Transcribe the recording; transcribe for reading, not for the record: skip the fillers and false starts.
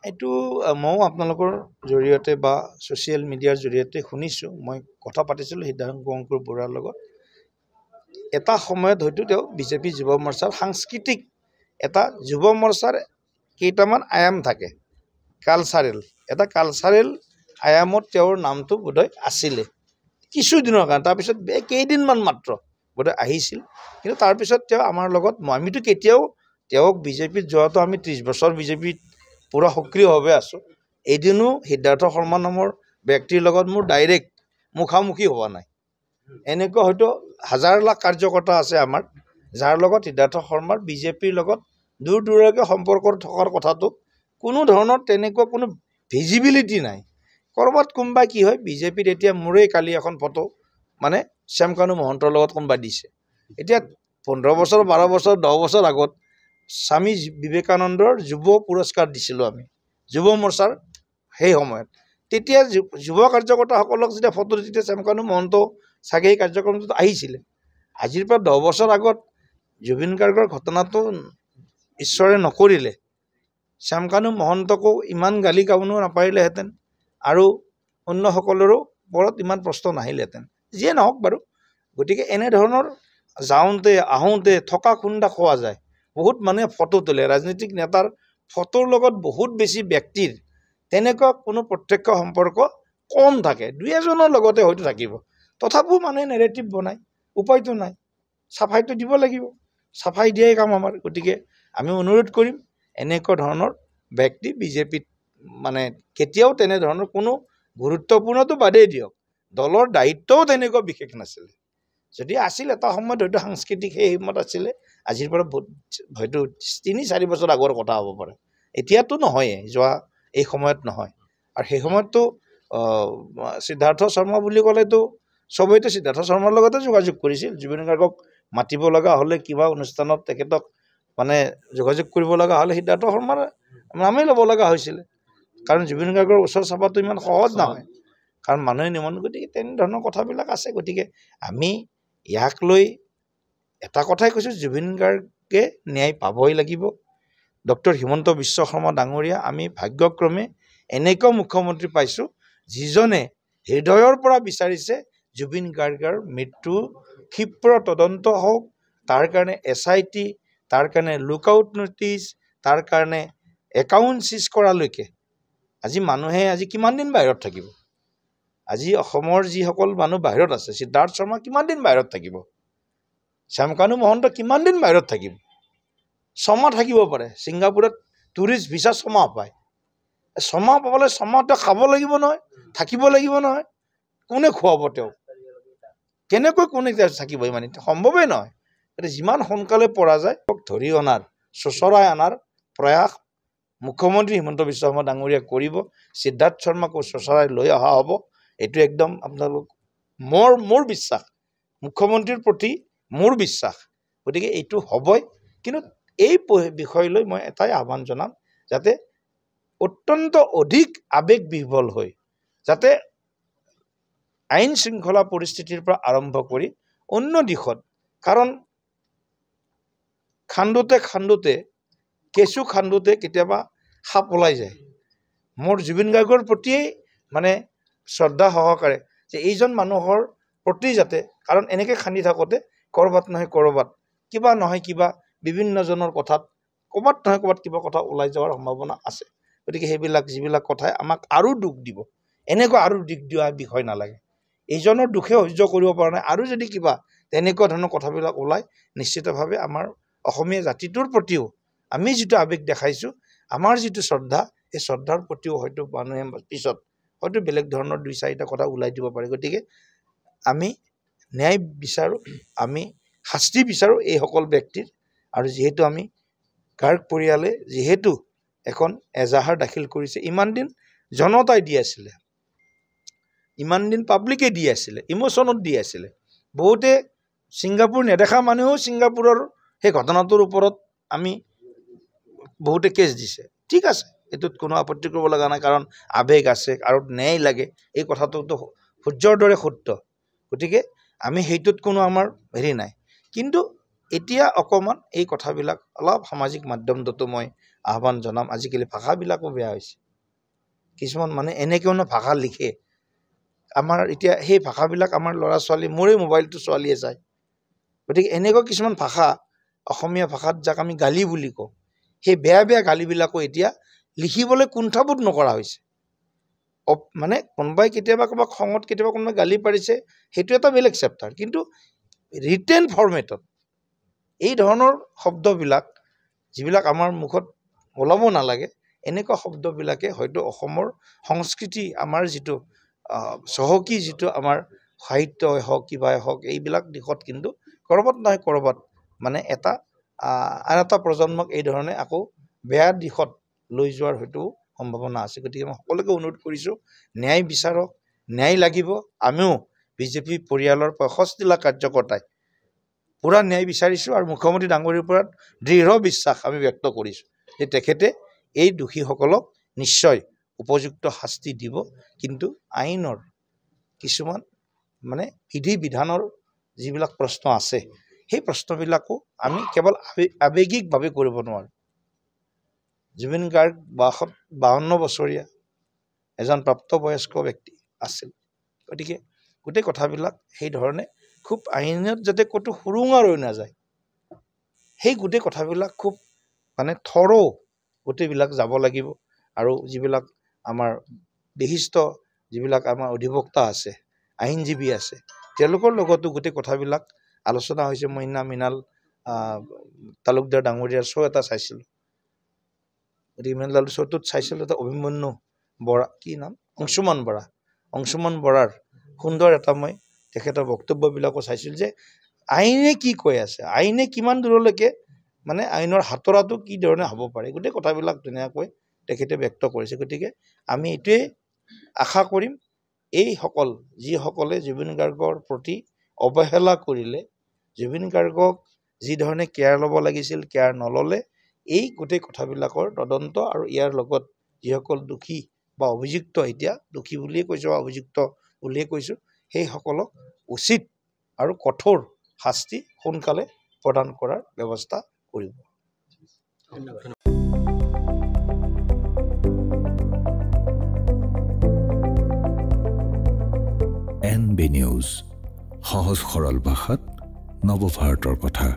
এইটো মই আপোনালোকৰ জৰিয়তে বা ছ'চিয়েল মিডিয়াৰ জৰিয়তে শুনিছোঁ। মই কথা পাতিছিলোঁ সিদ্ধাৰ্থ বৰুৱাৰ লগত। এটা সময়ত হয়তো তেওঁ বিজেপি যুৱ মৰ্চাৰ সাংস্কৃতিক এটা যুৱ মৰ্চাৰ কেইটামান আয়াম থাকে, এটা কালচাৰেল আয়ামত তেওঁৰ নামটো বোধহয় আছিলে কিছুদিনৰ কাৰণে। তাৰপিছত কেইদিনমান মাত্ৰ বোধহয় আহিছিল, কিন্তু তাৰপিছত তেওঁ আমাৰ লগত আমিতো কেতিয়াও তেওঁক বিজেপিত যোৱাটো আমি 30 বছৰ বিজেপিত পুৰা সক্ৰিয়ভাৱে আছোঁ। এদিনো সিদ্ধাৰ্থ শৰ্মা নামৰ ব্যক্তিৰ লগত মোৰ ডাইৰেক্ট মুখামুখি হোৱা নাই। এনেকুৱা হয়তো হাজাৰ লাখ কাৰ্যকৰ্তা আছে আমাৰ, যাৰ লগত সিদ্ধাৰ্থ শৰ্মাৰ বিজেপিৰ লগত দূৰ দূৰলৈকে সম্পৰ্ক থকাৰ কথাটো কোনো ধৰণৰ তেনেকুৱা কোনো ভিজিবিলিটি নাই। ক'ৰবাত কোনোবা কি হয়, বিজেপিত এতিয়া মোৰেই কালি এখন ফটো মানে শ্যামকানু মহন্তৰ লগত কোনোবা দিছে। এতিয়া 15 বছৰ 12 বছৰ 10 বছৰ আগত স্বামী বিবেকানন্দৰ যুৱ পুৰস্কাৰ দিছিলোঁ আমি যুৱ মৰ্চাৰ সেই সময়ত। তেতিয়া যুৱ কাৰ্যকৰ্তাসকলক যেতিয়া ফটো তেতিয়া শ্যামকানু মহন্ত চাগে এই কাৰ্যক্ৰমটোত আহিছিলে। আজিৰ পৰা 10 বছৰ আগত জুবিন গাৰ্গৰ ঘটনাটো ঈশ্বৰে নকৰিলে শ্যামকানু মহন্তকো ইমান গালি গাবনো নাপাৰিলেহেঁতেন আৰু অন্যসকলৰো ওপৰত ইমান প্ৰশ্ন নাহিলেহেঁতেন। যিয়ে নহওক বাৰু, গতিকে এনেধৰণৰ যাওঁতে আহোঁতে থকা খুন্দা খোৱা যায়। বহুত মানুহে ফটো তোলে, ৰাজনৈতিক নেতাৰ ফটোৰ লগত বহুত বেছি ব্যক্তিৰ তেনেকুৱা কোনো প্ৰত্যক্ষ সম্পৰ্ক কম থাকে, 2-এজনৰ লগতে হয়তো থাকিব। তথাপিও মানুহে নেৰেটিভ বনায়, উপায়তো নাই, চাফাইটো দিব লাগিব, চাফাই দিয়াই কাম আমাৰ। গতিকে আমি অনুৰোধ কৰিম এনেকুৱা ধৰণৰ ব্যক্তি বিজেপিত মানে কেতিয়াও তেনেধৰণৰ কোনো গুৰুত্বপূৰ্ণটো বাদেই দিয়ক, দলৰ দায়িত্বও তেনেকুৱা বিশেষ নাছিলে। যদি আছিল এটা সময়ত হয়তো সাংস্কৃতিক সেই সময়ত আছিলে, আজিৰ পৰা হয়তো 3-4 বছৰ আগৰ কথা হ'ব পাৰে। এতিয়াতো নহয়ে, যোৱা এই সময়ত নহয়। আৰু সেই সময়ততো সিদ্ধাৰ্থ শৰ্মা বুলি ক'লেতো চবেইতো সিদ্ধাৰ্থ শৰ্মাৰ লগতে যোগাযোগ কৰিছিল। জুবিন গাৰ্গক মাতিব লগা হ'লে কিবা অনুষ্ঠানত তেখেতক মানে যোগাযোগ কৰিব লগা হ'লে সিদ্ধাৰ্থ শৰ্মাৰ নামেই ল'ব লগা হৈছিলে, কাৰণ জুবিন গাৰ্গৰ ওচৰ চাপাটো ইমান সহজ নহয়, কাৰণ মানুহে নিমন্ত্ৰণ। গতিকে তেনেধৰণৰ কথাবিলাক আছে। গতিকে আমি ইয়াক লৈ এটা কথাই কৈছোঁ, জুবিন গাৰ্গে ন্যায় পাবই লাগিব। ডক্টৰ হিমন্ত বিশ্ব শৰ্মা ডাঙৰীয়া, আমি ভাগ্যক্ৰমে এনেকুৱা মুখ্যমন্ত্ৰী পাইছোঁ যিজনে হৃদয়ৰ পৰা বিচাৰিছে জুবিন গাৰ্গৰ মৃত্যু ক্ষীপ্ৰ তদন্ত হওক, তাৰ কাৰণে SIT, তাৰ কাৰণে লুকআউট নটিচ, তাৰ কাৰণে একাউণ্ট চিজ কৰালৈকে। আজি মানুহে আজি কিমান দিন বাহিৰত থাকিব? আজি অসমৰ যিসকল মানুহ বাহিৰত আছে, সিদ্ধাৰ্থ শৰ্মা কিমান দিন বাহিৰত থাকিব? শ্যামকানু মহন্ত কিমান দিন বাহিৰত থাকিব? 6 মাহ থাকিব পাৰে। ছিংগাপুৰত টুৰিষ্ট ভিছা 6 মাহ পায়। 6 মাহ পাবলৈ 6 মাহ তেওঁ খাব লাগিব নহয়, থাকিব লাগিব নহয়। কোনে খুৱাব তেওঁক? কেনেকৈ কোনে থাকিব? ইমান সম্ভৱেই নহয়। গতিকে যিমান সোনকালে পৰা যায় ধৰি অনাৰ, চোঁচৰাই অনাৰ প্ৰয়াস মুখ্যমন্ত্ৰী হিমন্ত বিশ্ব শৰ্মা ডাঙৰীয়াই কৰিব। সিদ্ধাৰ্থ শৰ্মাকো চোঁচৰাই লৈ অহা হ'ব। এইটো একদম আপোনালোক মোৰ বিশ্বাস, মুখ্যমন্ত্ৰীৰ প্ৰতি মোৰ বিশ্বাস। গতিকে এইটো হ'বই। কিন্তু এই বিষয় লৈ মই এটাই আহ্বান জনাম, যাতে অত্যন্ত অধিক আৱেগ বিহ্বল হৈ যাতে আইন শৃংখলা পৰিস্থিতিৰ পৰা আৰম্ভ কৰি অন্য দিশত, কাৰণ খান্দোতে কেঁচু খান্দোতে কেতিয়াবা সাপ ওলাই যায়। মোৰ জুবিন গাৰ্গৰ প্ৰতিয়েই মানে শ্ৰদ্ধা সহকাৰে যে এইজন মানুহৰ প্ৰতি যাতে, কাৰণ এনেকৈ খান্দি থাকোঁতে ক'ৰবাত নহয় ক'ৰবাত কিবা নহয় কিবা বিভিন্নজনৰ কথাত ক'ৰবাত নহয় ক'ৰবাত কিবা কথা ওলাই যোৱাৰ সম্ভাৱনা আছে। গতিকে সেইবিলাক যিবিলাক কথাই আমাক আৰু দুখ দিব, এনেকুৱা আৰু দিশ দিয়া বিষয় নালাগে। এইজনৰ দুখে সহ্য কৰিব পৰা নাই, আৰু যদি কিবা তেনেকুৱা ধৰণৰ কথাবিলাক ওলায়, নিশ্চিতভাৱে আমাৰ অসমীয়া জাতিটোৰ প্ৰতিও আমি যিটো আৱেগ দেখাইছোঁ, আমাৰ যিটো শ্ৰদ্ধা, এই শ্ৰদ্ধাৰ প্ৰতিও হয়তো মানুহে পিছত হয়তো বেলেগ ধৰণৰ 2-4টা কথা ওলাই দিব পাৰে। গতিকে আমি ন্যায় বিচাৰোঁ, আমি শাস্তি বিচাৰোঁ এইসকল ব্যক্তিৰ। আৰু যিহেতু আমি গাৰ্গ পৰিয়ালে যিহেতু এখন এজাহাৰ দাখিল কৰিছে, ইমান দিন জনতাই দি আছিলে, ইমান দিন পাব্লিকে দি আছিলে, ইমোশ্যনত দি আছিলে। বহুতে ছিংগাপুৰ নেদেখা মানুহেও ছিংগাপুৰৰ সেই ঘটনাটোৰ ওপৰত আমি বহুতে কেছ দিছে। ঠিক আছে, এইটোত কোনো আপত্তি কৰিব লগা নাই, কাৰণ আৱেগ আছে আৰু ন্যায় লাগে, এই কথাটোতো সূৰ্যৰ দৰে সত্য। গতিকে আমি সেইটোত কোনো আমাৰ হেৰি নাই। কিন্তু এতিয়া অকণমান এই কথাবিলাক অলপ সামাজিক মাধ্যমতো মই আহ্বান জনাম আজিকালি ভাষাবিলাকো বেয়া হৈছে কিছুমান মানে এনেকৈও ভাষা লিখে আমাৰ এতিয়া সেই ভাষাবিলাক আমাৰ ল'ৰা ছোৱালী মোৰে মোবাইলটো ছোৱালীয়ে চায় গতিকে এনেকুৱা কিছুমান ভাষা অসমীয়া ভাষাত যাক আমি গালি বুলি কওঁ সেই বেয়া বেয়া গালিবিলাকো এতিয়া লিখিবলৈ কুণ্ঠাবোধ নকৰা হৈছে মানে কোনোবাই কেতিয়াবা কাৰোবাক খঙত কেতিয়াবা কোনোবাই গালি পাৰিছে সেইটো এটা বেলেগ চেপ্টাৰ কিন্তু ৰিটেন ফৰ্মেটত এই ধৰণৰ শব্দবিলাক যিবিলাক আমাৰ মুখত ওলাব নালাগে এনেকুৱা শব্দবিলাকে হয়তো অসমৰ সংস্কৃতি আমাৰ যিটো চহকী যিটো আমাৰ সাহিত্যই হওক কিবাই হওক এইবিলাক দিশত কিন্তু ক'ৰবাত নহয় ক'ৰবাত মানে এটা আন এটা প্ৰজন্মক এই ধৰণে আকৌ বেয়া দিশত লৈ যোৱাৰ হয়তো সম্ভাৱনা আছে গতিকে মই সকলোকে অনুৰোধ কৰিছোঁ ন্যায় বিচাৰক ন্যায় লাগিব আমিও বিজেপি পৰিয়ালৰ 65 লাখ কাৰ্যকৰ্তাই পুৰা ন্যায় বিচাৰিছোঁ আৰু মুখ্যমন্ত্ৰী ডাঙৰীৰ ওপৰত দৃঢ় বিশ্বাস আমি ব্যক্ত কৰিছোঁ যে তেখেতে এই দোষীসকলক নিশ্চয় উপযুক্ত শাস্তি দিব কিন্তু আইনৰ কিছুমান মানে বিধি বিধানৰ যিবিলাক প্ৰশ্ন আছে সেই প্ৰশ্নবিলাকো আমি কেৱল আৱেগিকভাৱে কৰিব নোৱাৰোঁ জুবিন গাৰ্গ 52 বছৰীয়া এজন প্ৰাপ্তবয়স্ক ব্যক্তি আছিল গতিকে গোটেই কথাবিলাক সেই ধৰণে খুব আইনত যাতে ক'তো সুৰুঙা ৰৈ নাযায় সেই গোটেই কথাবিলাক খুব মানে থৰো গোটেইবিলাক যাব লাগিব আৰু যিবিলাক আমাৰ বিশিষ্ট যিবিলাক আমাৰ অধিবক্তা আছে আইনজীৱী আছে তেওঁলোকৰ লগতো গোটেই কথাবিলাক আলোচনা হৈছে মই মৃণাল তালুকদাৰ ডাঙৰীয়াৰ শ্ব' এটা চাইছিলোঁ গতিকে মৃণাল শ্ব'টোত চাইছিলোঁ এটা অভিমন্যু বৰা কি নাম অংশুমান বৰাৰ সুন্দৰ এটা মই তেখেতৰ বক্তব্যবিলাকো চাইছিলোঁ যে আইনে কি কৈ আছে আইনে কিমান দূৰলৈকে মানে আইনৰ হাতৰাটো কি ধৰণে হ'ব পাৰে গোটেই কথাবিলাক ধুনীয়াকৈ তেখেতে ব্যক্ত কৰিছে গতিকে আমি এইটোৱে আশা কৰিম এইসকল যিসকলে জুবিন গাৰ্গৰ প্ৰতি অৱহেলা কৰিলে জুবিন গাৰ্গক যি ধৰণে কেয়াৰ ল'ব লাগিছিল কেয়াৰ নল'লে এই গোটেই কথাবিলাকৰ তদন্ত আৰু ইয়াৰ লগত যিসকল দোষী বা অভিযুক্ত এতিয়া দোষী বুলিয়ে কৈছোঁ বা অভিযুক্ত বুলিয়ে কৈছোঁ সেইসকলক উচিত আৰু কঠোৰ শাস্তি সোনকালে প্ৰদান কৰাৰ ব্যৱস্থা কৰিব NB নিউজ সহজ সৰল ভাষাত নৱভাৰতৰ কথা